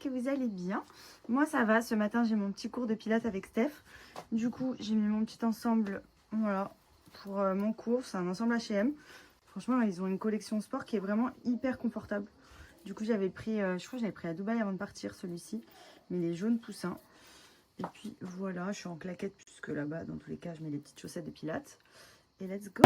que vous allez bien. Moi ça va, ce matin j'ai mon petit cours de pilates avec Steph. Du coup j'ai mis mon petit ensemble, voilà, pour mon cours. C'est un ensemble H&M. Franchement ils ont une collection sport qui est vraiment hyper confortable. Du coup j'avais pris, je crois que j'avais pris à Dubaï avant de partir celui-ci. Mais les jaunes poussins. Et puis voilà, je suis en claquette puisque là-bas dans tous les cas je mets les petites chaussettes de pilates. Et let's go.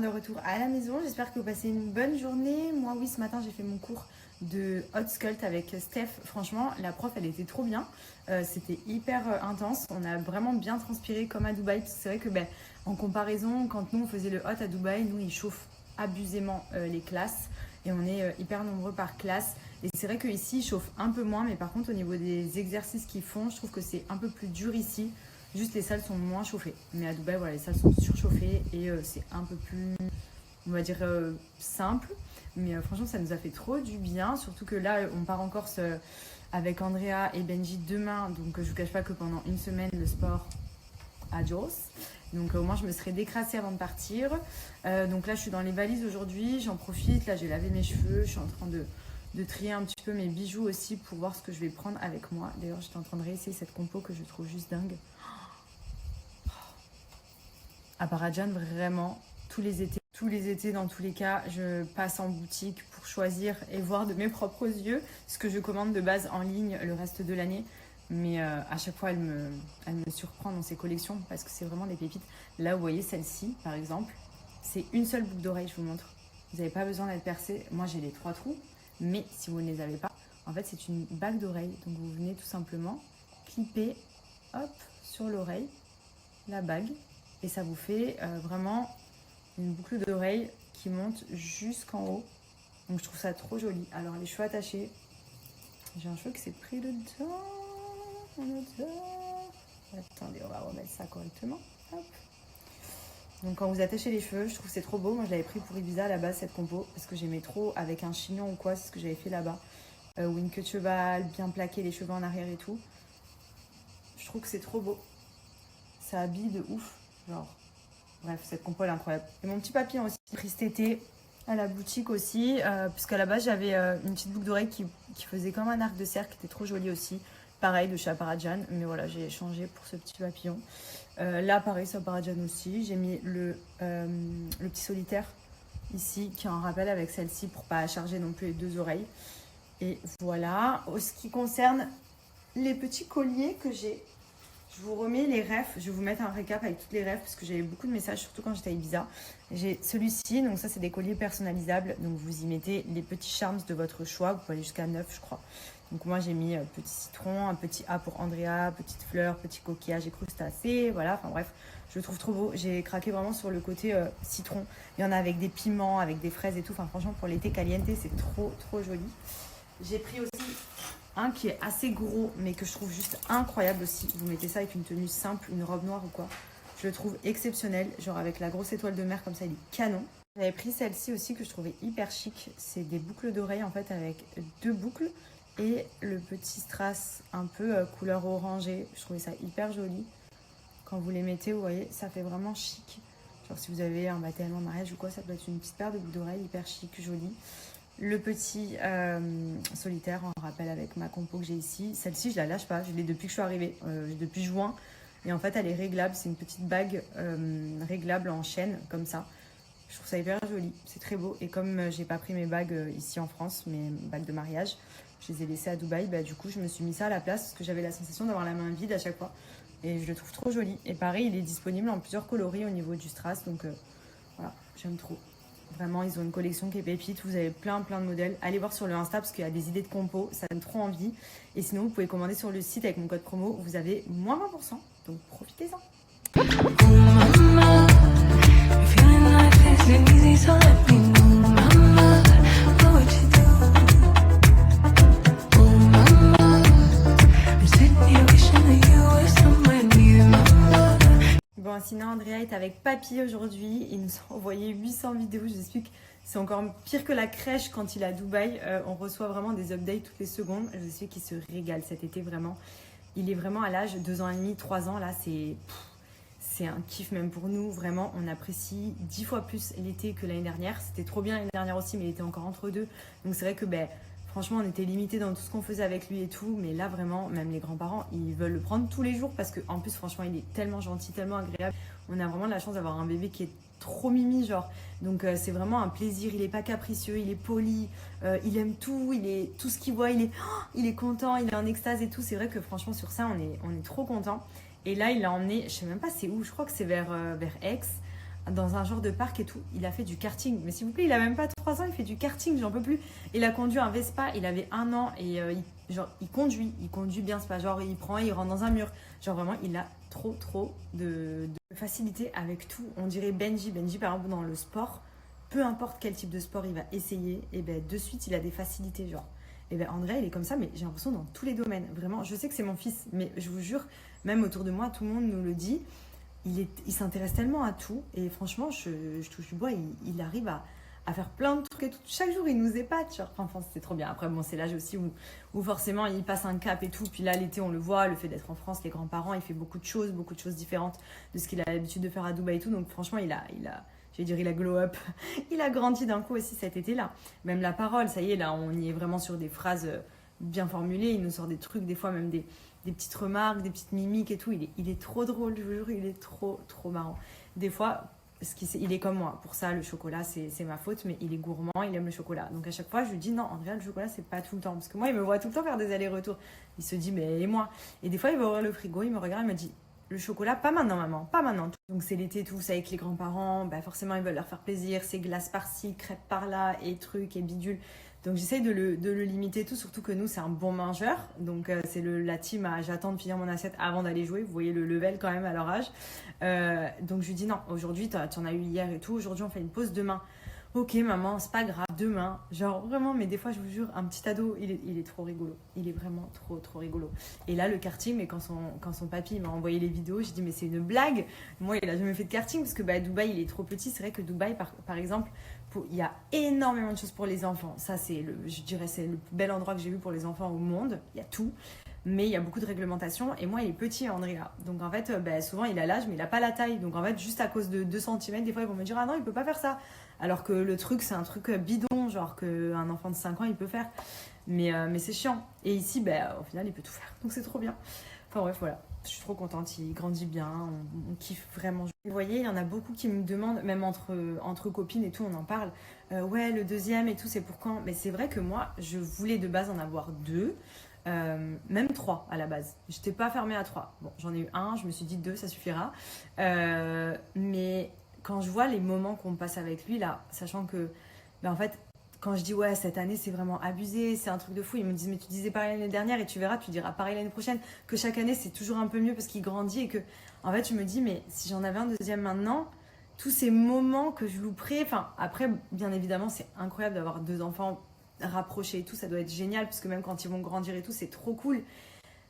De retour à la maison, j'espère que vous passez une bonne journée. Moi oui, ce matin j'ai fait mon cours de hot sculpt avec Steph. Franchement la prof elle était trop bien, c'était hyper intense, on a vraiment bien transpiré comme à Dubaï. C'est vrai que en comparaison, quand nous on faisait le hot à Dubaï, nous ils chauffent abusément les classes et on est hyper nombreux par classe. Et c'est vrai qu'ici ils chauffent un peu moins, mais par contre au niveau des exercices qu'ils font, je trouve que c'est un peu plus dur ici. Juste les salles sont moins chauffées. Mais à Dubaï, voilà, les salles sont surchauffées et c'est un peu plus, on va dire, simple. Mais franchement, ça nous a fait trop du bien. Surtout que là, on part en Corse avec Andrea et Benji demain. Donc je ne vous cache pas que pendant une semaine, le sport, adios. Donc au moins, je me serais décrassée avant de partir. Donc là, je suis dans les valises aujourd'hui. J'en profite. Là, j'ai lavé mes cheveux. Je suis en train de trier un petit peu mes bijoux aussi pour voir ce que je vais prendre avec moi. D'ailleurs, j'étais en train de réessayer cette compo que je trouve juste dingue. À Paradjan, vraiment, tous les étés, dans tous les cas, je passe en boutique pour choisir et voir de mes propres yeux ce que je commande de base en ligne le reste de l'année. Mais à chaque fois, elle me surprend dans ses collections parce que c'est vraiment des pépites. Là, vous voyez celle-ci, par exemple, c'est une seule boucle d'oreille, je vous montre. Vous n'avez pas besoin d'être percé. Moi, j'ai les 3 trous, mais si vous ne les avez pas, en fait, c'est une bague d'oreille. Donc, vous venez tout simplement clipper, hop, sur l'oreille, la bague. Et ça vous fait vraiment une boucle d'oreille qui monte jusqu'en haut. Donc je trouve ça trop joli. Alors les cheveux attachés. J'ai un cheveu qui s'est pris dedans. Attendez, on va remettre ça correctement. Hop. Donc quand vous attachez les cheveux, je trouve que c'est trop beau. Moi je l'avais pris pour Ibiza à la base cette compo. Parce que j'aimais trop avec un chignon ou quoi. C'est ce que j'avais fait là-bas. Ou une queue de cheval, bien plaqué les cheveux en arrière et tout. Je trouve que c'est trop beau. Ça habille de ouf. Genre, bref, cette compo elle est incroyable. Et mon petit papillon aussi, pris cet été à la boutique aussi, puisqu'à la base j'avais une petite boucle d'oreille qui faisait comme un arc de cercle, qui était trop jolie aussi. Pareil de chez Paradjan, mais voilà, j'ai changé pour ce petit papillon. Là, pareil, c'est Paradjan aussi. J'ai mis le petit solitaire ici, qui est en rappel avec celle-ci pour pas charger non plus les 2 oreilles. Et voilà, en ce qui concerne les petits colliers que j'ai. Je vous remets les refs, je vais vous mettre un récap avec toutes les refs parce que j'avais beaucoup de messages, surtout quand j'étais à Ibiza. J'ai celui-ci, donc ça c'est des colliers personnalisables, donc vous y mettez les petits charms de votre choix, vous pouvez aller jusqu'à 9 je crois. Donc moi j'ai mis petit citron, un petit A pour Andrea, petite fleur, petit coquillage et crustacé, voilà, enfin bref, je le trouve trop beau. J'ai craqué vraiment sur le côté citron, il y en a avec des piments, avec des fraises et tout, enfin franchement pour l'été caliente c'est trop joli. J'ai pris aussi un qui est assez gros mais que je trouve juste incroyable aussi. Vous mettez ça avec une tenue simple, une robe noire ou quoi. Je le trouve exceptionnel, genre avec la grosse étoile de mer comme ça, il est canon. J'avais pris celle-ci aussi que je trouvais hyper chic. C'est des boucles d'oreilles en fait avec 2 boucles et le petit strass un peu couleur orangée. Je trouvais ça hyper joli. Quand vous les mettez, vous voyez, ça fait vraiment chic. Genre si vous avez un baptême, un mariage ou quoi, ça peut être une petite paire de boucles d'oreilles hyper chic, jolie. Le petit solitaire en rappel avec ma compo que j'ai ici. Celle-ci, je la lâche pas. Je l'ai depuis que je suis arrivée, depuis juin. Et en fait, elle est réglable. C'est une petite bague réglable en chaîne, comme ça. Je trouve ça hyper joli. C'est très beau. Et comme j'ai pas pris mes bagues ici en France, mes bagues de mariage, je les ai laissées à Dubaï. Du coup, je me suis mis ça à la place parce que j'avais la sensation d'avoir la main vide à chaque fois. Et je le trouve trop joli. Et pareil, il est disponible en plusieurs coloris au niveau du strass. Donc voilà, j'aime trop. Vraiment, ils ont une collection qui est pépite. Vous avez plein de modèles. Allez voir sur le Insta parce qu'il y a des idées de compos. Ça donne trop envie. Et sinon, vous pouvez commander sur le site avec mon code promo. Vous avez moins 20%. Donc, profitez-en. sinon Andrea est avec papy aujourd'hui. Il nous a envoyé 800 vidéos, je vous explique. C'est encore pire que la crèche quand il est à Dubaï. On reçoit vraiment des updates toutes les secondes. Je vous explique qu'il se régale cet été vraiment. Il est vraiment à l'âge 2 ans et demi, 3 ans. Là, c'est un kiff même pour nous. Vraiment, on apprécie 10 fois plus l'été que l'année dernière. C'était trop bien l'année dernière aussi, mais il était encore entre deux. Donc c'est vrai que franchement, on était limité dans tout ce qu'on faisait avec lui et tout. Mais là, vraiment, même les grands-parents, ils veulent le prendre tous les jours parce qu'en plus, franchement, il est tellement gentil, tellement agréable. On a vraiment de la chance d'avoir un bébé qui est trop mimi, genre. Donc, c'est vraiment un plaisir. Il est pas capricieux, il est poli, il aime tout, tout ce qu'il voit, il est content, il est en extase et tout. C'est vrai que franchement, sur ça, on est trop content. Et là, il l'a emmené, je sais même pas c'est où, je crois que c'est vers Aix, dans un genre de parc et tout. Il a fait du karting. Mais s'il vous plaît, il a même pas 3 ans, il fait du karting, j'en peux plus. Il a conduit un Vespa, il avait 1 an et il conduit bien, c'est pas genre il prend et il rentre dans un mur. Genre vraiment, il a trop de facilité avec tout. On dirait Benji, par exemple dans le sport, peu importe quel type de sport il va essayer, et de suite il a des facilités genre. Et André, il est comme ça, mais j'ai l'impression dans tous les domaines. Vraiment, je sais que c'est mon fils, mais je vous jure, même autour de moi, tout le monde nous le dit. Il s'intéresse tellement à tout. Et franchement, je touche du bois, il arrive à faire plein de trucs et tout. Chaque jour, il nous épate. Genre. Enfin, c'est trop bien. Après, bon, c'est l'âge aussi où forcément, il passe un cap et tout. Puis là, l'été, on le voit, le fait d'être en France, les grands-parents, il fait beaucoup de choses différentes de ce qu'il a l'habitude de faire à Dubaï et tout. Donc franchement, il a glow up. Il a grandi d'un coup aussi cet été-là. Même la parole, ça y est, là, on y est vraiment sur des phrases bien formulées. Il nous sort des trucs, des fois même des petites remarques, des petites mimiques et tout. Il est trop drôle, je vous jure, il est trop marrant. Des fois, il est comme moi. Pour ça, le chocolat, c'est ma faute, mais il est gourmand, il aime le chocolat. Donc à chaque fois, je lui dis non, en vrai, le chocolat, c'est pas tout le temps. Parce que moi, il me voit tout le temps faire des allers-retours. Il se dit, mais et moi? Et des fois, il va ouvrir le frigo, il me regarde, il me dit, le chocolat, pas maintenant, maman, pas maintenant. Donc c'est l'été, tout ça avec les grands-parents, forcément, ils veulent leur faire plaisir. C'est glace par-ci, crêpes par-là, et trucs, et bidules. Donc j'essaye de le limiter tout, surtout que nous c'est un bon mangeur. Donc c'est la team à j'attends de finir mon assiette avant d'aller jouer. Vous voyez le level quand même à leur âge. Donc je lui dis non, aujourd'hui tu en as eu hier et tout. Aujourd'hui on fait une pause demain. Ok maman, c'est pas grave, demain. Genre vraiment, mais des fois je vous jure, un petit ado, il est trop rigolo. Il est vraiment trop rigolo. Et là le karting, mais quand son papy m'a envoyé les vidéos, j'ai dit mais c'est une blague. Moi il a jamais fait de karting parce que Dubaï il est trop petit. C'est vrai que Dubaï par exemple, il y a énormément de choses pour les enfants. Ça, je dirais, c'est le plus bel endroit que j'ai vu pour les enfants au monde. Il y a tout. Mais il y a beaucoup de réglementations. Et moi, il est petit, Andrea. Donc, en fait, souvent, il a l'âge, mais il n'a pas la taille. Donc, en fait, juste à cause de 2 cm, des fois, ils vont me dire, ah non, il ne peut pas faire ça. Alors que le truc, c'est un truc bidon, genre qu'un enfant de 5 ans, il peut faire. Mais c'est chiant. Et ici, au final, il peut tout faire. Donc, c'est trop bien. Enfin, bref, voilà. Je suis trop contente, il grandit bien, on kiffe vraiment. Vous voyez, il y en a beaucoup qui me demandent, même entre copines et tout, on en parle. Ouais, le deuxième et tout, c'est pour quand? Mais c'est vrai que moi, je voulais de base en avoir 2, même 3 à la base. Je n'étais pas fermée à 3. Bon, j'en ai eu 1, je me suis dit 2, ça suffira. Mais quand je vois les moments qu'on passe avec lui, là, sachant que, en fait, quand je dis ouais cette année c'est vraiment abusé, c'est un truc de fou, ils me disent mais tu disais pareil l'année dernière et tu verras, tu diras pareil l'année prochaine, que chaque année c'est toujours un peu mieux parce qu'il grandit et que en fait je me dis mais si j'en avais un deuxième maintenant, tous ces moments que je louperais, enfin après bien évidemment c'est incroyable d'avoir 2 enfants rapprochés et tout, ça doit être génial parce que même quand ils vont grandir et tout c'est trop cool.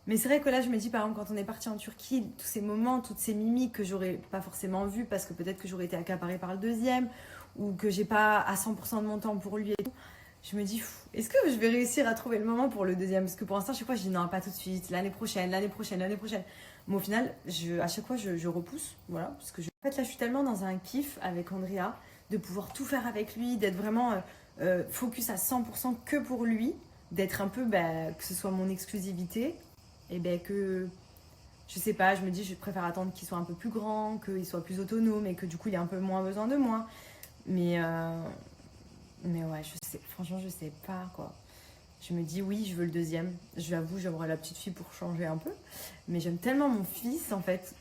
Mais c'est vrai que là je me dis par exemple quand on est parti en Turquie, tous ces moments, toutes ces mimiques que j'aurais pas forcément vues parce que peut-être que j'aurais été accaparée par le deuxième ou que j'ai pas à 100% de mon temps pour lui et tout, je me dis, est-ce que je vais réussir à trouver le moment pour le deuxième? Parce que pour l'instant, chaque fois, je dis non, pas tout de suite, l'année prochaine. Mais au final, à chaque fois, je repousse, voilà, parce que en fait, là, je suis tellement dans un kiff avec Andrea, de pouvoir tout faire avec lui, d'être vraiment focus à 100% que pour lui, d'être un peu, que ce soit mon exclusivité, et que... Je sais pas, je me dis, je préfère attendre qu'il soit un peu plus grand, qu'il soit plus autonome et que du coup, il ait un peu moins besoin de moi. Mais ouais, franchement, je sais pas quoi. Je me dis oui, je veux le deuxième. J'avoue, j'aimerais la petite fille pour changer un peu. Mais j'aime tellement mon fils, en fait,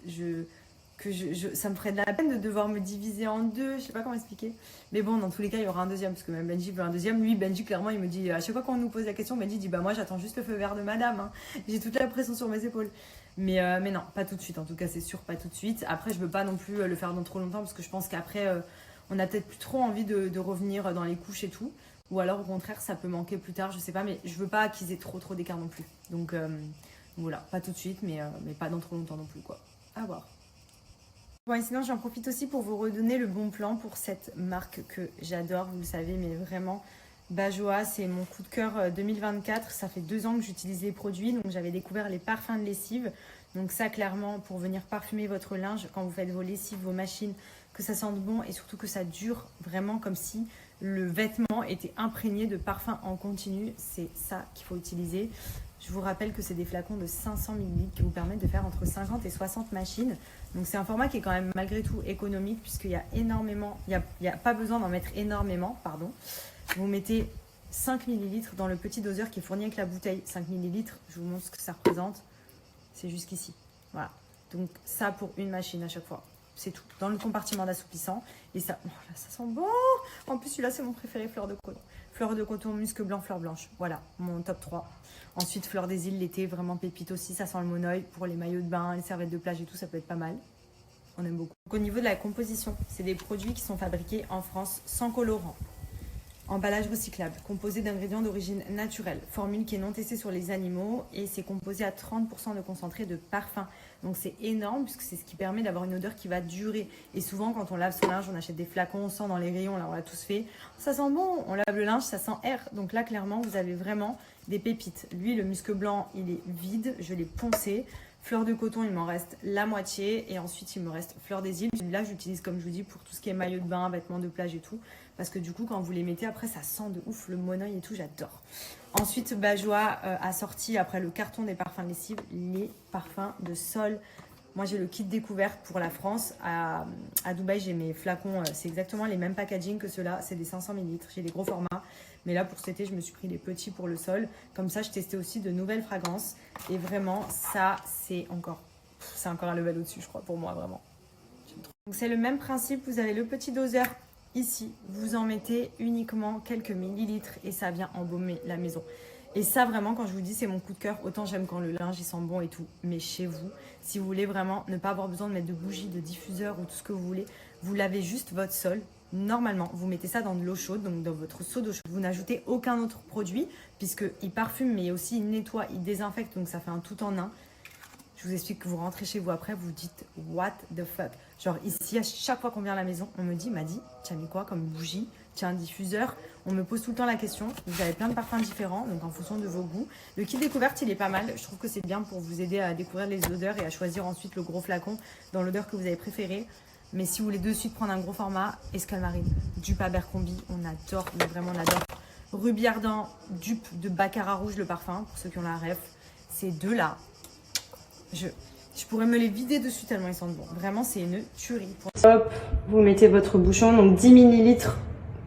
ça me ferait de la peine de devoir me diviser en 2. Je sais pas comment expliquer. Mais bon, dans tous les cas, il y aura un deuxième. Parce que même Benji veut un deuxième. Lui, Benji, clairement, il me dit, à chaque fois qu'on nous pose la question, Benji dit, moi, j'attends juste le feu vert de madame. Hein. J'ai toute la pression sur mes épaules. Mais non, pas tout de suite. En tout cas, c'est sûr, pas tout de suite. Après, je veux pas non plus le faire dans trop longtemps. Parce que je pense qu'après... on a peut-être plus trop envie de revenir dans les couches et tout. Ou alors au contraire, ça peut manquer plus tard, je sais pas. Mais je veux pas qu'ils aient trop d'écart non plus. Donc voilà, pas tout de suite, mais pas dans trop longtemps non plus, quoi. À voir. Bon, et sinon, j'en profite aussi pour vous redonner le bon plan pour cette marque que j'adore, vous le savez, mais vraiment, Bajoa, c'est mon coup de cœur 2024. Ça fait 2 ans que j'utilise les produits, donc j'avais découvert les parfums de lessive. Donc ça, clairement, pour venir parfumer votre linge, quand vous faites vos lessives, vos machines, que ça sente bon et surtout que ça dure vraiment comme si le vêtement était imprégné de parfum en continu. C'est ça qu'il faut utiliser. Je vous rappelle que c'est des flacons de 500 ml qui vous permettent de faire entre 50 et 60 machines. Donc c'est un format qui est quand même malgré tout économique puisqu'il y a énormément, il n'y a pas besoin d'en mettre énormément, pardon. Vous mettez 5 ml dans le petit doseur qui est fourni avec la bouteille. 5 ml, je vous montre ce que ça représente. C'est jusqu'ici. Voilà. Donc ça pour une machine à chaque fois. C'est tout. Dans le compartiment d'assouplissant. Et ça, oh là, ça sent bon. En plus, celui-là, c'est mon préféré, fleur de coton. Fleur de coton, musc blanc, fleur blanche. Voilà, mon top 3. Ensuite, fleur des îles, l'été, vraiment pépite aussi. Ça sent le monoeil pour les maillots de bain, les serviettes de plage et tout. Ça peut être pas mal. On aime beaucoup. Donc, au niveau de la composition, c'est des produits qui sont fabriqués en France sans colorant. Emballage recyclable, composé d'ingrédients d'origine naturelle, formule qui est non testée sur les animaux et c'est composé à 30% de concentré de parfum. Donc c'est énorme puisque c'est ce qui permet d'avoir une odeur qui va durer. Et souvent quand on lave son linge, on achète des flacons, on sent dans les rayons, là on l'a tous fait. Ça sent bon, on lave le linge, ça sent air. Donc là clairement vous avez vraiment des pépites. Lui le musc blanc il est vide, je l'ai poncé. Fleur de coton, il m'en reste la moitié. Et ensuite, il me reste fleur des îles. Celui-là, j'utilise, comme je vous dis, pour tout ce qui est maillot de bain, vêtements de plage et tout. Parce que du coup, quand vous les mettez, après, ça sent de ouf le monoeil et tout. J'adore. Ensuite, Bajoa a sorti, après le carton des parfums de lessive, les parfums de sol. Moi, j'ai le kit découverte pour la France. À Dubaï, j'ai mes flacons. C'est exactement les mêmes packaging que ceux-là. C'est des 500 ml. J'ai des gros formats. Mais là, pour cet été, je me suis pris les petits pour le sol. Comme ça, je testais aussi de nouvelles fragrances. Et vraiment, ça, c'est encore un level au-dessus, je crois, pour moi, vraiment. Donc, c'est le même principe. Vous avez le petit doseur ici. Vous en mettez uniquement quelques millilitres et ça vient embaumer la maison. Et ça, vraiment, quand je vous dis c'est mon coup de cœur, autant j'aime quand le linge, il sent bon et tout. Mais chez vous, si vous voulez vraiment ne pas avoir besoin de mettre de bougies, de diffuseurs ou tout ce que vous voulez, vous lavez juste votre sol. Normalement, vous mettez ça dans de l'eau chaude, donc dans votre seau d'eau chaude. Vous n'ajoutez aucun autre produit, puisqu'il parfume, mais aussi il nettoie, il désinfecte, donc ça fait un tout en un. Je vous explique que vous rentrez chez vous après, vous dites « what the fuck ?» Genre ici, à chaque fois qu'on vient à la maison, on me dit « Madi, tu as mis quoi comme bougie? Tu as un diffuseur ?» On me pose tout le temps la question. Vous avez plein de parfums différents, donc en fonction de vos goûts. Le kit découverte, il est pas mal. Je trouve que c'est bien pour vous aider à découvrir les odeurs et à choisir ensuite le gros flacon dans l'odeur que vous avez préférée. Mais si vous voulez de suite prendre un gros format, Escalmarine, dupe Abercrombie, on adore, mais vraiment on adore. Rubis Ardent, dupe de Baccarat Rouge, le parfum, pour ceux qui ont la ref. Ces deux-là, je pourrais me les vider dessus tellement ils sentent bon. Vraiment, c'est une tuerie. Hop, vous mettez votre bouchon, donc 10 ml.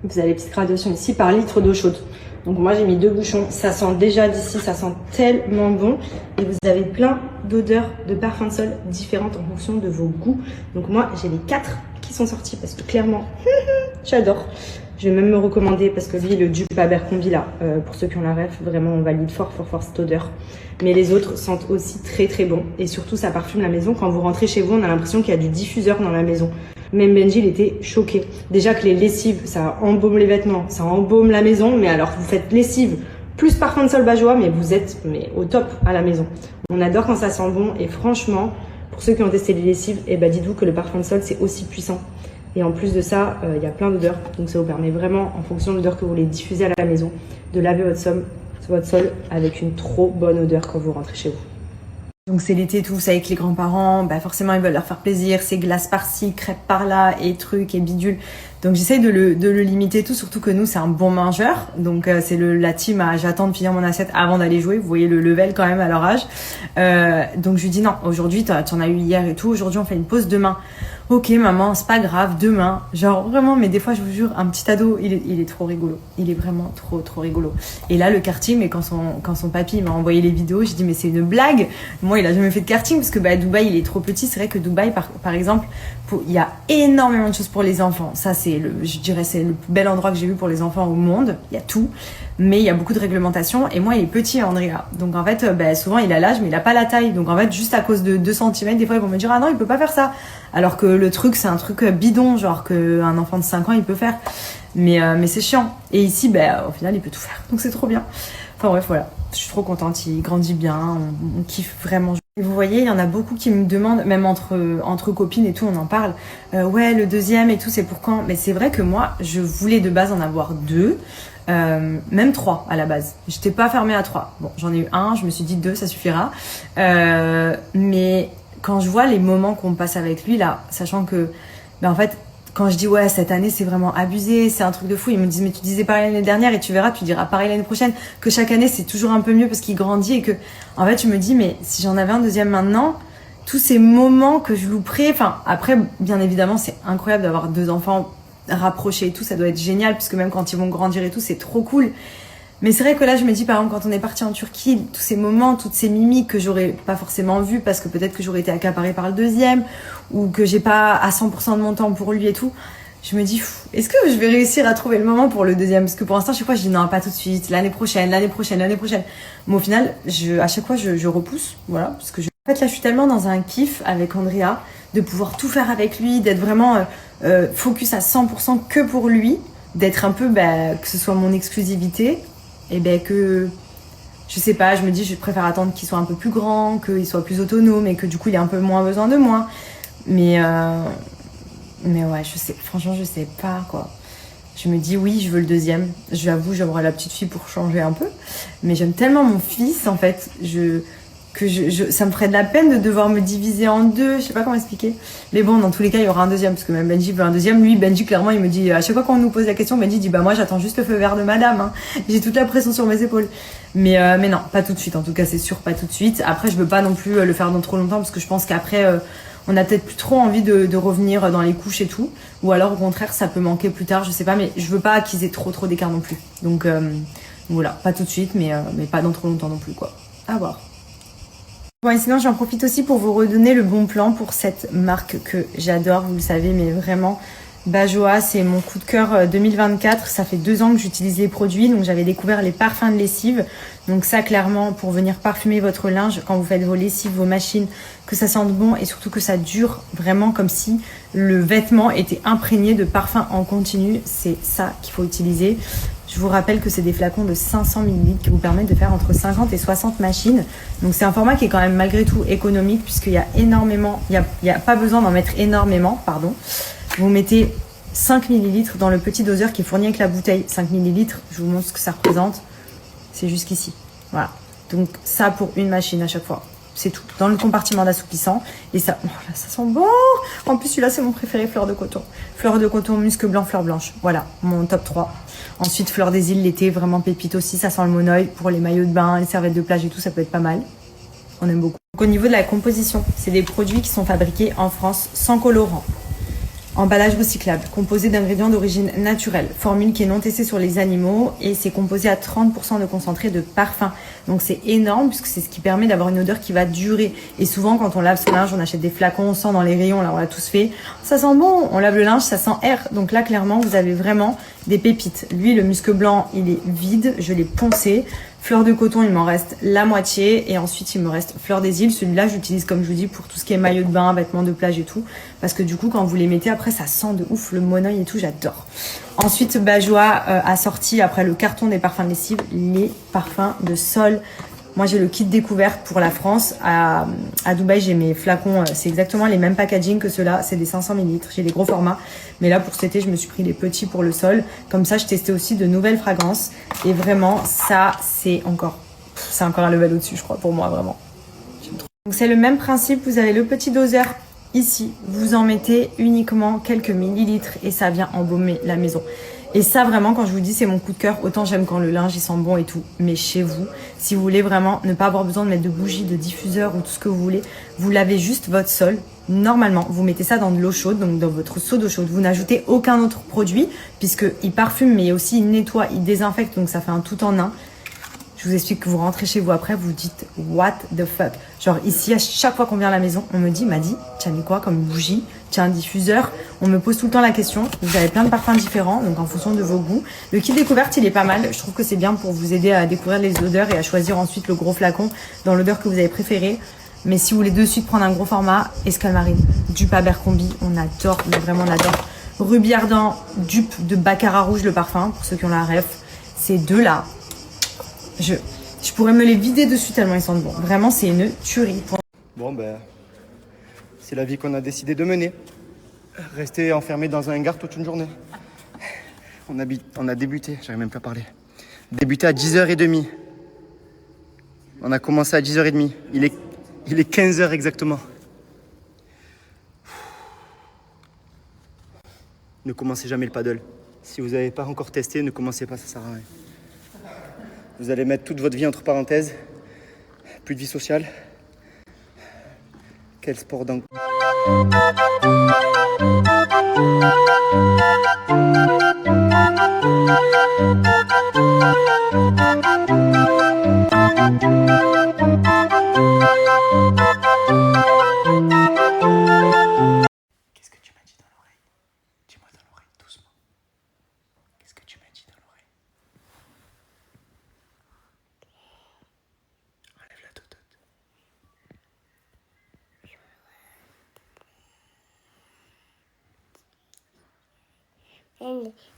Vous avez les petites gradations ici par litre d'eau chaude. Donc moi, j'ai mis 2 bouchons. Ça sent déjà d'ici, ça sent tellement bon. Et vous avez plein d'odeurs de parfums de sol différentes en fonction de vos goûts. Donc moi, j'ai les 4 qui sont sortis parce que clairement, j'adore. Je vais même me recommander parce que lui, le dupe Abercrombie là, pour ceux qui ont la ref, vraiment on valide fort cette odeur. Mais les autres sentent aussi très très bon. Et surtout, ça parfume la maison. Quand vous rentrez chez vous, on a l'impression qu'il y a du diffuseur dans la maison. Même Benji, il était choqué. Déjà que les lessives, ça embaume les vêtements, ça embaume la maison. Mais alors, vous faites lessive plus parfum de sol Bajoa, mais vous êtes au top à la maison. On adore quand ça sent bon. Et franchement, pour ceux qui ont testé les lessives, dites-vous que le parfum de sol, c'est aussi puissant. Et en plus de ça, il y a plein d'odeurs. Donc ça vous permet vraiment, en fonction de l'odeur que vous voulez diffuser à la maison, de laver votre sol avec une trop bonne odeur quand vous rentrez chez vous. Donc c'est l'été tout, vous savez que les grands-parents, forcément ils veulent leur faire plaisir, c'est glace par-ci, crêpes par-là et trucs et bidules. Donc j'essaye de le limiter tout, surtout que nous c'est un bon mangeur. Donc c'est la team à j'attends de finir mon assiette avant d'aller jouer. Vous voyez le level quand même à leur âge. Donc je lui dis non, aujourd'hui tu en as eu hier et tout, aujourd'hui on fait une pause demain. Ok maman, c'est pas grave, demain. Genre vraiment, mais des fois je vous jure, un petit ado, il est trop rigolo. Il est vraiment trop rigolo. Et là le karting, mais quand son papy m'a envoyé les vidéos, j'ai dit mais c'est une blague. Moi il a jamais fait de karting parce que Dubaï il est trop petit. C'est vrai que Dubaï par exemple, il y a énormément de choses pour les enfants. Ça c'est je dirais c'est le plus bel endroit que j'ai vu pour les enfants au monde. Il y a tout. Mais il y a beaucoup de réglementations et moi il est petit Andrea, donc en fait souvent il a l'âge mais il a pas la taille, donc en fait juste à cause de 2 cm des fois ils vont me dire ah non il peut pas faire ça, alors que le truc c'est un truc bidon genre qu'un enfant de 5 ans il peut faire, mais c'est chiant. Et ici au final il peut tout faire, donc c'est trop bien. Enfin bref voilà, je suis trop contente, il grandit bien, on kiffe vraiment. Et vous voyez, il y en a beaucoup qui me demandent, même entre copines et tout, on en parle. Ouais, le deuxième et tout, c'est pour quand? Mais c'est vrai que moi, je voulais de base en avoir 2, même 3 à la base. J'étais pas fermée à 3. Bon, j'en ai eu un, je me suis dit 2, ça suffira. Mais quand je vois les moments qu'on passe avec lui, là, sachant que, ben en fait, quand je dis ouais, cette année c'est vraiment abusé, c'est un truc de fou, ils me disent mais tu disais pareil l'année dernière et tu verras, tu diras pareil l'année prochaine, que chaque année c'est toujours un peu mieux parce qu'il grandit et que en fait je me dis mais si j'en avais un deuxième maintenant, tous ces moments que je louperais, enfin après bien évidemment c'est incroyable d'avoir 2 enfants rapprochés et tout, ça doit être génial parce que même quand ils vont grandir et tout c'est trop cool. Mais c'est vrai que là, je me dis, par exemple, quand on est parti en Turquie, tous ces moments, toutes ces mimiques que j'aurais pas forcément vues parce que peut-être que j'aurais été accaparée par le deuxième ou que j'ai pas à 100% de mon temps pour lui et tout, je me dis, est-ce que je vais réussir à trouver le moment pour le deuxième? Parce que pour l'instant, chaque fois, je dis non, pas tout de suite, l'année prochaine, l'année prochaine, l'année prochaine. Mais au final, à chaque fois, je repousse, voilà, parce que en fait, là, je suis tellement dans un kiff avec Andrea de pouvoir tout faire avec lui, d'être vraiment focus à 100% que pour lui, d'être un peu, que ce soit mon exclusivité. Et que je sais pas, je me dis je préfère attendre qu'il soit un peu plus grand, qu'il soit plus autonome et que du coup il ait un peu moins besoin de moi. Mais ouais, je sais, franchement je sais pas quoi. Je me dis oui, je veux le deuxième. J'avoue, j'aimerais la petite fille pour changer un peu, mais j'aime tellement mon fils en fait, ça me ferait de la peine de devoir me diviser en 2, je sais pas comment expliquer. Mais bon, dans tous les cas, il y aura un deuxième, parce que même Benji veut un deuxième. Lui, Benji, clairement, il me dit, à chaque fois qu'on nous pose la question, Benji dit, bah moi, j'attends juste le feu vert de madame, hein. J'ai toute la pression sur mes épaules. Mais non, pas tout de suite, en tout cas, c'est sûr, pas tout de suite. Après, je veux pas non plus le faire dans trop longtemps, parce que je pense qu'après, on a peut-être plus trop envie de revenir dans les couches et tout. Ou alors, au contraire, ça peut manquer plus tard, je sais pas, mais je veux pas qu'ils aient trop d'écart non plus. Donc, voilà, pas tout de suite, mais pas dans trop longtemps non plus, quoi. À voir. Bon, et sinon, j'en profite aussi pour vous redonner le bon plan pour cette marque que j'adore, vous le savez, mais vraiment, Bajoa, c'est mon coup de cœur 2024. Ça fait 2 ans que j'utilise les produits, donc j'avais découvert les parfums de lessive. Donc ça, clairement, pour venir parfumer votre linge, quand vous faites vos lessives, vos machines, que ça sente bon et surtout que ça dure vraiment comme si le vêtement était imprégné de parfum en continu. C'est ça qu'il faut utiliser. Je vous rappelle que c'est des flacons de 500 ml qui vous permettent de faire entre 50 et 60 machines. Donc c'est un format qui est quand même malgré tout économique puisqu'il y a énormément, il y a pas besoin d'en mettre énormément, pardon. Vous mettez 5 ml dans le petit doseur qui est fourni avec la bouteille. 5 ml, je vous montre ce que ça représente. C'est jusqu'ici. Voilà. Donc ça pour une machine à chaque fois. C'est tout. Dans le compartiment d'assouplissant. Et ça, oh là, ça sent bon. En plus, celui-là, c'est mon préféré, fleur de coton. Fleur de coton, musc blanc, fleur blanche. Voilà, mon top 3. Ensuite, fleur des îles, l'été, vraiment pépite aussi. Ça sent le monoeil pour les maillots de bain, les serviettes de plage et tout. Ça peut être pas mal. On aime beaucoup. Donc, au niveau de la composition, c'est des produits qui sont fabriqués en France sans colorant. Emballage recyclable, composé d'ingrédients d'origine naturelle, formule qui est non testée sur les animaux et c'est composé à 30% de concentré de parfum. Donc c'est énorme puisque c'est ce qui permet d'avoir une odeur qui va durer. Et souvent quand on lave son linge, on achète des flacons, on sent dans les rayons, là on l'a tous fait. Ça sent bon, on lave le linge, ça sent air. Donc là clairement vous avez vraiment des pépites. Lui le musc blanc il est vide, je l'ai poncé. Fleur de coton, il m'en reste la moitié. Et ensuite, il me reste fleur des îles. Celui-là, j'utilise, comme je vous dis, pour tout ce qui est maillot de bain, vêtements de plage et tout. Parce que du coup, quand vous les mettez, après, ça sent de ouf le monoeil et tout. J'adore. Ensuite, Bajoa a sorti, après le carton des parfums de lessive, les parfums de sol. Moi, j'ai le kit découverte pour la France. À Dubaï, j'ai mes flacons. C'est exactement les mêmes packaging que ceux-là. C'est des 500 ml. J'ai les gros formats. Mais là, pour cet été, je me suis pris les petits pour le sol. Comme ça, je testais aussi de nouvelles fragrances. Et vraiment, ça, c'est encore un level au-dessus, je crois, pour moi, vraiment. Donc, c'est le même principe. Vous avez le petit doseur ici. Vous en mettez uniquement quelques millilitres et ça vient embaumer la maison. Et ça, vraiment, quand je vous dis c'est mon coup de cœur, autant j'aime quand le linge il sent bon et tout. Mais chez vous, si vous voulez vraiment ne pas avoir besoin de mettre de bougies, de diffuseurs ou tout ce que vous voulez, vous lavez juste votre sol. Normalement, vous mettez ça dans de l'eau chaude, donc dans votre seau d'eau chaude. Vous n'ajoutez aucun autre produit, puisqu'il parfume, mais aussi il nettoie, il désinfecte, donc ça fait un tout en un. Je vous explique que vous rentrez chez vous après, vous dites what the fuck. Genre ici, à chaque fois qu'on vient à la maison, on me dit, Madi, tu as mis quoi comme bougie? Tu as un diffuseur? On me pose tout le temps la question. Vous avez plein de parfums différents, donc en fonction de vos goûts. Le kit découverte, il est pas mal. Je trouve que c'est bien pour vous aider à découvrir les odeurs et à choisir ensuite le gros flacon dans l'odeur que vous avez préférée. Mais si vous voulez de suite prendre un gros format, Escalmarine, dupe Abercrombie, on adore, mais vraiment on adore. Ruby Ardent, dupe de Baccarat Rouge, le parfum, pour ceux qui ont la ref. Ces deux-là, je pourrais me les vider dessus tellement ils sentent bon. Vraiment, c'est une tuerie. Bon, ben, c'est la vie qu'on a décidé de mener. Rester enfermé dans un hangar toute une journée. On a débuté, j'arrive même pas à parler. Débuté à 10h30. On a commencé à 10h30. Il est 15h exactement. Ne commencez jamais le paddle. Si vous n'avez pas encore testé, ne commencez pas, ça sert à rien. Vous allez mettre toute votre vie entre parenthèses. Plus de vie sociale. Quel sport dingue. Qu'est-ce que tu m'as dit dans l'oreille? Dis-moi dans l'oreille doucement. Qu'est-ce que tu m'as dit dans l'oreille? Enlève la totote.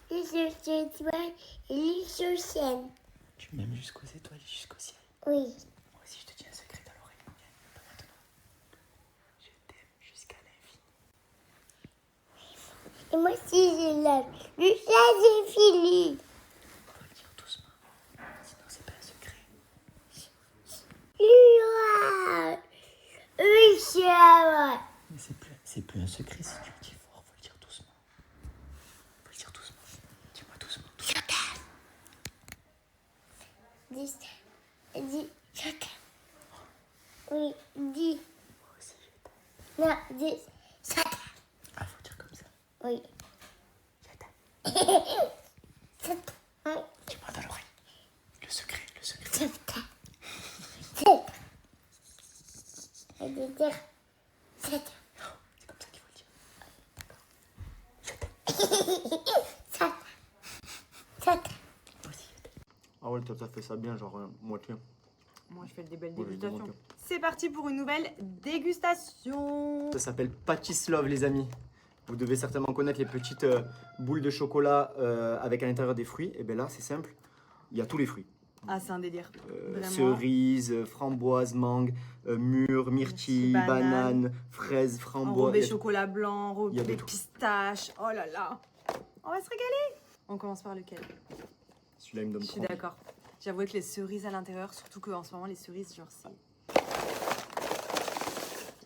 Les étoiles et les océans. Tu m'aimes jusqu'aux étoiles et jusqu'au ciel. Oui. Moi aussi, je te dis un secret dans l'oreille, mon gars. Pas maintenant. Je t'aime jusqu'à l'infini. Et moi aussi je l'aime. Jusqu'à l'infini. Faut le dire doucement. Sinon, c'est pas un secret. Oui, c'est vrai. Mais c'est plus un secret si tu le dis fort. Faut le dire doucement. Faut le dire doucement. Dis-moi doucement. Dis, je t'aime. Oui, dis. Moi aussi, je t'aime. Non, dis, je t'aime. Ah, faut dire comme ça. Oui. Je t'aime. Je t'aime. Dis-moi dans l'oreille. Le secret. Je t'aime. Je t'aime. Et de dire, je t'aime. C'est comme ça qu'il faut le dire. Je t'aime. Je t'aime. Moi aussi, je t'aime. Ah ouais, toi, t'as fait ça bien, genre moitié. Moi, je fais des belles Oui, dégustations. donc. C'est parti pour une nouvelle dégustation. Ça s'appelle Pâtisslove, les amis. Vous devez certainement connaître les petites boules de chocolat avec à l'intérieur des fruits. Et bien là, c'est simple. Il y a tous les fruits. Ah, c'est un délire. Vraiment. Cerises, framboises, mangue, mûres, myrtilles, Banane. bananes, fraises, framboises. Enrobé Il y a- chocolat blanc, Il y a enrobé de tout. pistache. Oh là là. On va se régaler. On commence par lequel? Celui-là, il me donne Je suis trop. d'accord. J'avoue que les cerises à l'intérieur, surtout qu'en ce moment, les cerises, genre, c'est...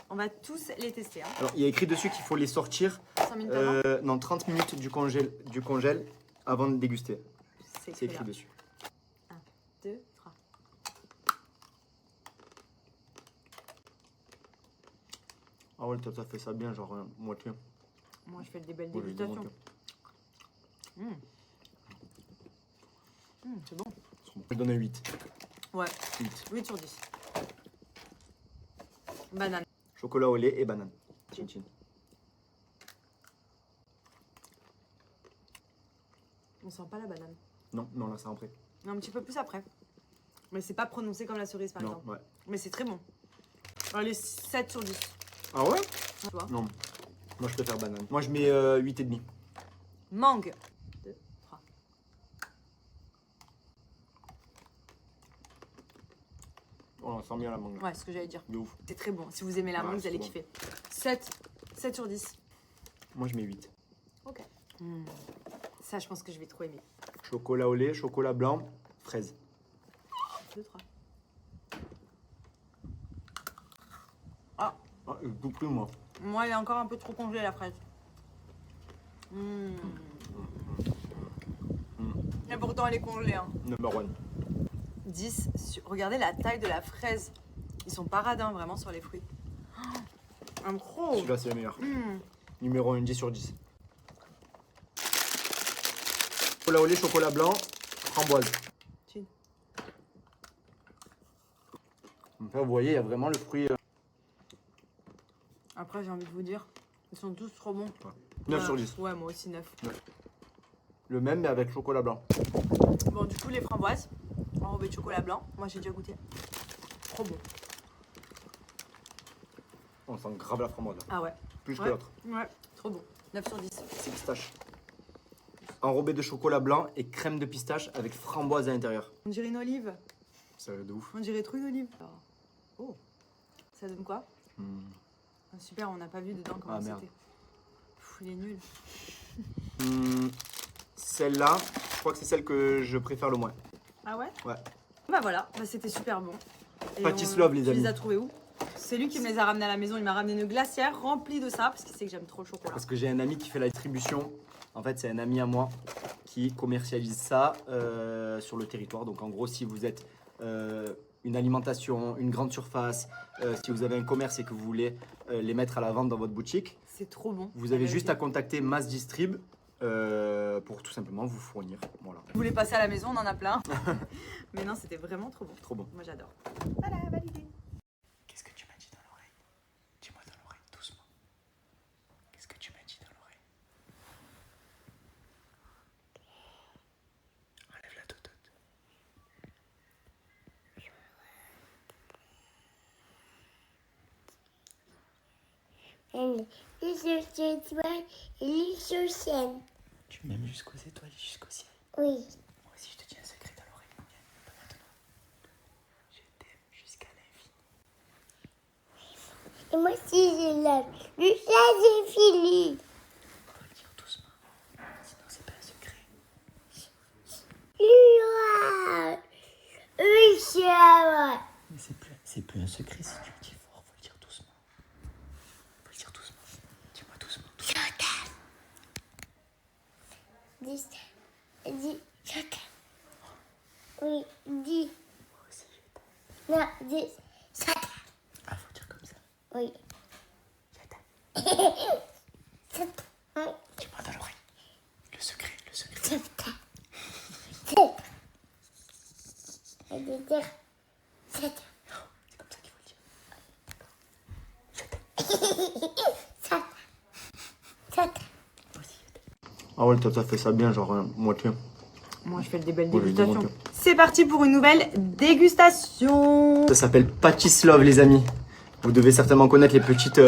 On va tous les tester. Hein. Alors, il y a écrit dessus qu'il faut les sortir 5 minutes avant. non, 30 minutes du congèle avant de déguster. C'est C'est écrit là. dessus. 2, 3. Ah ouais, toi, t'as fait ça bien, genre moitié. Moi, je fais des belles Oui, j'ai dégustations. moitié. C'est bon. Je vais donner 8. Ouais, 8. 8 sur 10. Banane. Chocolat au lait et banane. Chin chin. On sent pas la banane. Non, non, là, c'est après. Un petit peu plus après. Mais c'est pas prononcé comme la cerise, par Non, exemple. ouais. Mais c'est très bon. Allez, 7 sur 10. Ah ouais? Tu vois. Non. Moi, je préfère banane. Moi, je mets 8,5. Mangue. 2, 3. Oh, on sent bien la mangue. Là. Ouais, c'est ce que j'allais dire. De ouf. C'est très bon. Si vous aimez la Ouais, mangue, vous c'est allez bon. kiffer. 7 sur 10. Moi, je mets 8. Ok. Ça, je pense que je vais trop aimer. Chocolat au lait, chocolat blanc, fraise. 2, 3. Ah, Ah, je goûte plus, moi. moi, elle est encore un peu trop congelée, la fraise. Et pourtant, elle est congelée. Hein. Number one. 10. Regardez la taille de la fraise. Ils sont paradins, vraiment, sur les fruits. Un gros. Celui-là, c'est le meilleur. Numéro 1, 10 sur 10. Chocolat au lait, chocolat blanc, framboise. Chill. Donc là, vous voyez, il y a vraiment le fruit. Après, j'ai envie de vous dire, ils sont tous trop bons. 9 sur 10. Ouais, moi aussi 9. Le même, mais avec chocolat blanc. Bon, du coup, les framboises, enrobées de chocolat blanc. Moi, j'ai déjà goûté. Trop bon. On sent grave la framboise. Là. Ah ouais. Plus que Ouais. l'autre. Ouais, trop bon. 9 sur 10. C'est pistache. Enrobé de chocolat blanc et crème de pistache avec framboise à l'intérieur. On dirait une olive. C'est de ouf. On dirait trop une olive. Oh. Ça donne quoi? Ah, super, on n'a pas vu dedans comment merde. c'était. Il est nul. Celle-là, je crois que c'est celle que je préfère le moins. Ah ouais? Ouais. Bah voilà, bah, c'était super bon. Et Pâtisserie, les tu amis. les as trouvés où? C'est lui qui me les a ramenés à la maison. Il m'a ramené une glacière remplie de ça parce qu'il sait que j'aime trop le chocolat. Parce que j'ai un ami qui fait la distribution. En fait, c'est un ami à moi qui commercialise ça sur le territoire. Donc en gros, si vous êtes une alimentation, une grande surface, si vous avez un commerce et que vous voulez les mettre à la vente dans votre boutique, C'est trop bon. vous avez juste à contacter Mass Distrib pour tout simplement vous fournir. Voilà. Vous voulez passer à la maison, on en a plein. Mais non, c'était vraiment trop bon. Trop bon. Moi j'adore. Voilà, validé. Qu'est-ce que tu m'as dit dans l'oreille? Dis-moi dans l'oreille, doucement. Qu'est-ce que tu m'as dit dans l'oreille? Enlève la totote. Les étoiles et les chaînes. Tu m'aimes jusqu'aux étoiles et jusqu'au ciel. Oui. Moi aussi, je te dis un secret dans l'oreille, mon bien. Pas maintenant. Je t'aime jusqu'à l'infini. Et moi aussi je l'aime. Jusqu'à l'infini. Faut le dire doucement. Sinon, c'est pas un secret. Oui, c'est vrai. Mais c'est plus un secret si tu le dis fort. Faut le dire doucement. Faut le dire doucement. Dis-moi doucement. Je t'aime. Dis, je t'aime. Oui, dis. Moi aussi, je t'aime. Non, dis, je t'aime. Ah, faut dire comme ça. Oui. Je t'aime. Je t'aime. Dis-moi dans l'oreille. Le secret, le secret. Je t'aime. Je t'aime. Et de dire, je t'aime. C'est comme ça qu'il faut le dire. Je t'aime. Je t'aime. Moi aussi, je t'aime. Ah ouais, toi, t'as fait ça bien, genre moitié. Moi je fais des belles Moi, j'ai dégustations. demandé. C'est parti pour une nouvelle dégustation. Ça s'appelle Pâtisserie, les amis. Vous devez certainement connaître les petites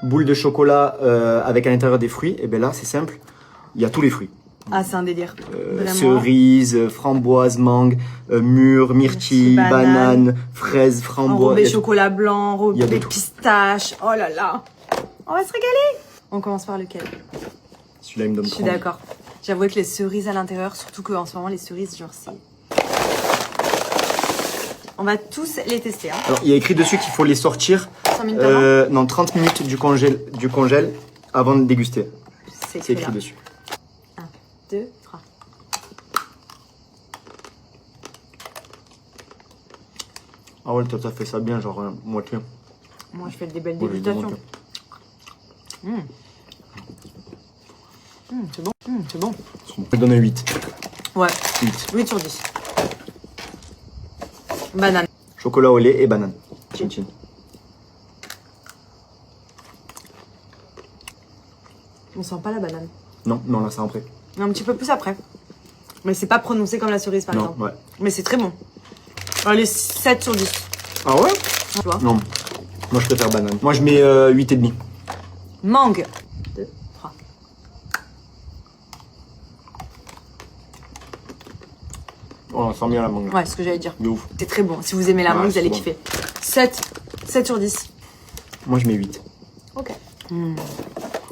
boules de chocolat avec à l'intérieur des fruits. Et bien là, c'est simple. Il y a tous les fruits. Ah, c'est un délire. Vraiment. Cerises, framboises, mangue, mûres, myrtilles, Banane. bananes, fraises, framboises. Enrobé Il y a tout. chocolat blanc, Il y a de enrobé tout. pistache. Oh là là. On va se régaler. On commence par lequel? Celui-là, il me donne Je suis trop envie. d'accord. J'avoue que les cerises à l'intérieur, surtout qu'en ce moment, les cerises, genre, c'est... On va tous les tester. Hein. Alors, il y a écrit dessus qu'il faut les sortir 5 minutes avant. non, 30 minutes du congèle avant de déguster. C'est C'est écrit là. dessus. 1, 2, 3. Ah ouais, toi, t'as fait ça bien, genre moitié. Moi, je fais des belles Moi, j'ai dit dégustations. moitié. C'est bon. C'est bon. Je vais donner 8. Ouais. 8. 8 sur 10. Banane. Chocolat au lait et banane. Chin chin. On sent pas la banane. Non, non, là, c'est après. Un petit peu plus après. Mais c'est pas prononcé comme la cerise, par Non, exemple. ouais. Mais c'est très bon. Allez, 7 sur 10. Ah ouais? Tu vois. Non. Moi, je préfère banane. Moi, je mets 8,5. Mangue. 2, 3. Oh, on sent bien la mangue. Ouais, c'est ce que j'allais dire. De ouf. C'est très bon. Si vous aimez la Ouais, mangue, vous c'est allez bon. kiffer. 7. 7 sur 10. Moi, je mets 8. Ok.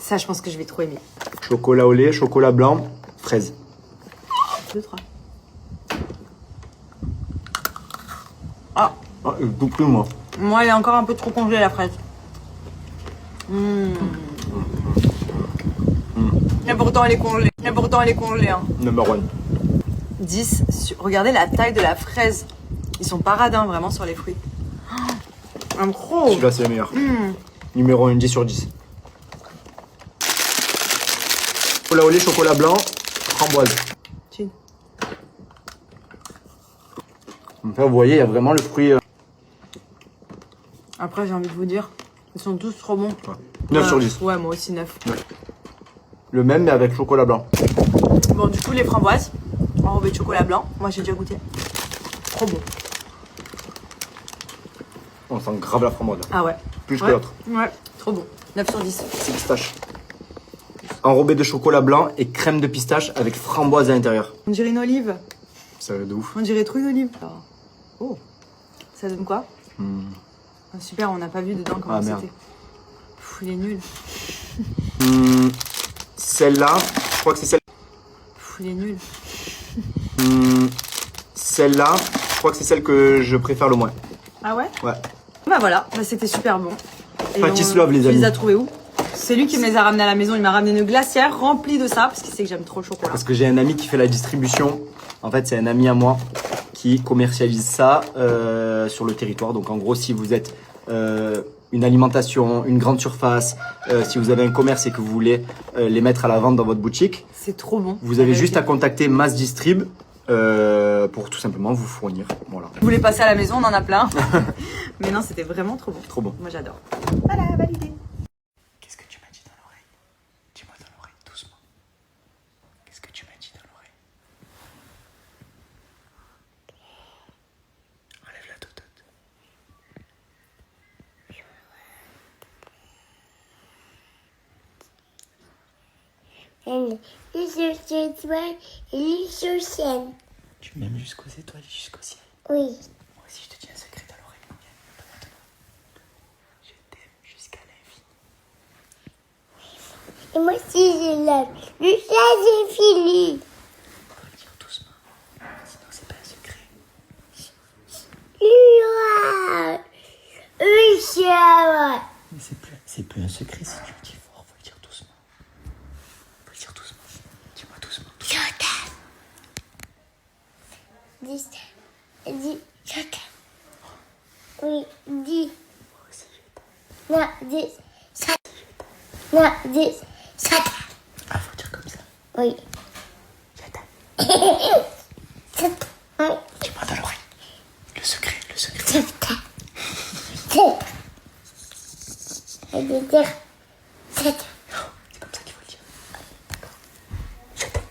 Ça, je pense que je vais trop aimer. Chocolat au lait, chocolat blanc, fraise. 2, 3. Ah, Ah, tout plus, moi. moi, elle est encore un peu trop congelée, la fraise. Et pourtant, elle est congelée. Et pourtant, elle est congelée. Hein. Number 1. 10. Regardez la taille de la fraise. Ils sont paradins, vraiment, sur les fruits. Oh, un gros. Celui-là, c'est le meilleur. Numéro 1, 10 sur 10. Chocolat au lait, chocolat blanc, framboise. Chin. Enfin, vous voyez, il y a vraiment le fruit. Après, j'ai envie de vous dire, ils sont tous trop bons. 9 sur 10. Ouais, moi aussi 9. Le même, mais avec chocolat blanc. Bon, du coup, les framboises, enrobées de chocolat blanc. Moi, j'ai déjà goûté. Trop bon. On sent grave la framboise. Ah ouais. Plus que Ouais. l'autre. Ouais, trop bon. 9 sur 10. C'est pistache. Enrobé de chocolat blanc et crème de pistache avec framboise à l'intérieur. On dirait une olive. Ça va de ouf. On dirait trop une olive. Oh. Ça donne quoi? Ah, super, on n'a pas vu dedans comment merde. c'était. Il est nul. Celle-là, je crois que c'est celle. Il est nul. Celle-là, je crois que c'est celle que je préfère le moins. Ah ouais? Ouais. Bah voilà, bah, c'était super bon. Et Practice love, les tu amis. les as trouvés où? C'est lui qui me les a ramenés à la maison. Il m'a ramené une glacière remplie de ça parce qu'il sait que j'aime trop le chocolat. Parce que j'ai un ami qui fait la distribution. En fait, c'est un ami à moi qui commercialise ça sur le territoire. Donc en gros, si vous êtes une alimentation, une grande surface, si vous avez un commerce et que vous voulez les mettre à la vente dans votre boutique, C'est trop bon. vous avez juste à contacter Mass Distrib pour tout simplement vous fournir. Voilà. Vous voulez passer à la maison, on en a plein. Mais non, c'était vraiment trop bon. Trop bon. Moi j'adore. Voilà, validé. Qu'est-ce que tu m'as dit dans l'oreille? Dis-moi dans l'oreille, doucement. Qu'est-ce que tu m'as dit dans l'oreille? Enlève la totote. Les étoiles et les océans. Tu m'aimes jusqu'aux étoiles et jusqu'au ciel. Oui. Moi aussi, je te dis un secret dans l'oreille. Pas maintenant. Je t'aime jusqu'à l'infini. Et moi aussi je l'aime. Jusqu'à l'infini. Faut le dire doucement. Sinon, c'est pas un secret. Mais c'est plus un secret si tu le dis fort. Faut le dire doucement. Faut le dire doucement. Dis-moi doucement. Dis, je t'aime. Oui, dis. Moi aussi, je t'aime. Non, dis, ça. Non, dis, ça. Ah, faut dire comme ça. Oui. Je t'aime. Dis-moi dans l'oreille. Le secret, le secret. Et de dire, ça. C'est comme ça qu'il faut le dire. D'accord. Je t'aime.